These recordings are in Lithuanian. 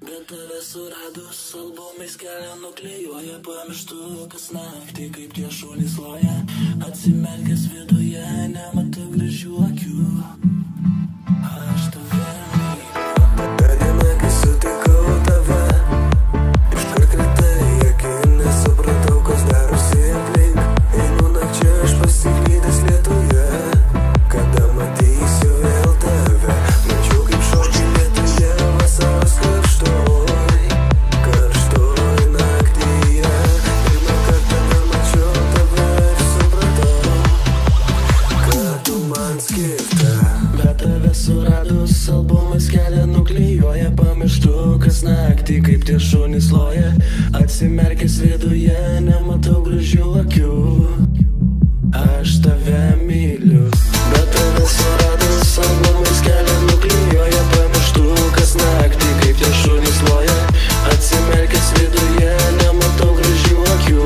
Bet tave suradus albumais kelią nuklijuoja, pamirštu kas naktį, kaip tie šunys loja. Atsimerkęs viduje, nematau gražių akių. Aš tave myliu. Ta diena, kai sutikau tave, iškart kritai į akį, nesupratau, kas darosi aplink. Einu nakčia, aš pasiklydęs lietuje, kada matysiu vėl tave. Mačiau, kaip šoki lietuje, vasaros karštoj naktyje. Pirmą kartą pamačiau tave ir supratau, kad tu man skirta. Bet tave suradus albumais kelią nuklijuoja, pamirštu kas naktį, kaip tie šunys loja. Atsimerkęs viduje, nematau gražių akių. Aš tave myliu. Bet tave suradus albumais kelią nuklijuoja, pamirštu kas naktį, kaip tie šunys loja. Atsimerkęs viduje, nematau gražių akių.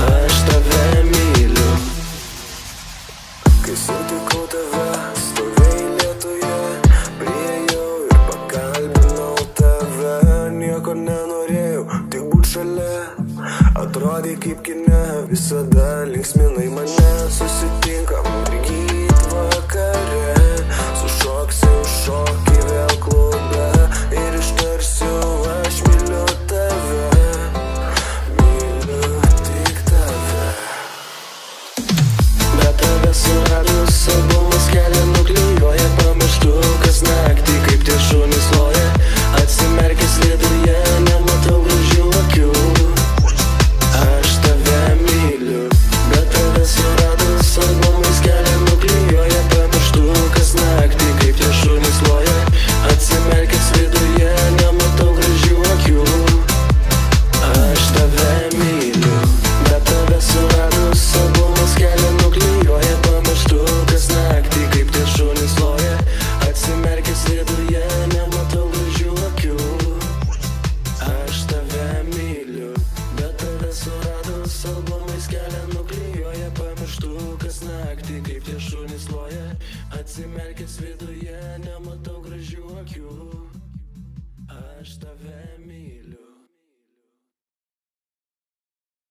Aš tave myliu. Kai sutikau tave, stovėjai lietuje, priėjau ir pakalbinau tave. Nieko nenorėjau, tik būt šalia. Atrodė kaip kine, visada linksminai mane. Susitinkam ryt vakare, sušoksim šokį vėl klube ir ištarsiu aš myliu tave, myliu tik tave. Bet tave suradus albumais kelią nuklijuoja, pamirštu kas naktį, kaip tie šunys loja. Atsimerkęs viduje, nematau gražių akių. Aš tave myliu. Bet tave suradus albumais kelią nuklijuoja, pamirštu kas naktį, kaip tie šunys loja. Atsimerkęs viduje, nematau gražių akių. Aš tave myliu. Bet tave suradus albumais kelią nuklijuoja, pamirštu kas naktį, kaip tie šunys loja. Atsimerkęs viduje, nematau gražių akių. Aš tave myliu. Bet tave suradus albumais kelią nuklijuoja, pamirštu kas naktį, kaip tie šunys loja. Atsimerkęs viduje.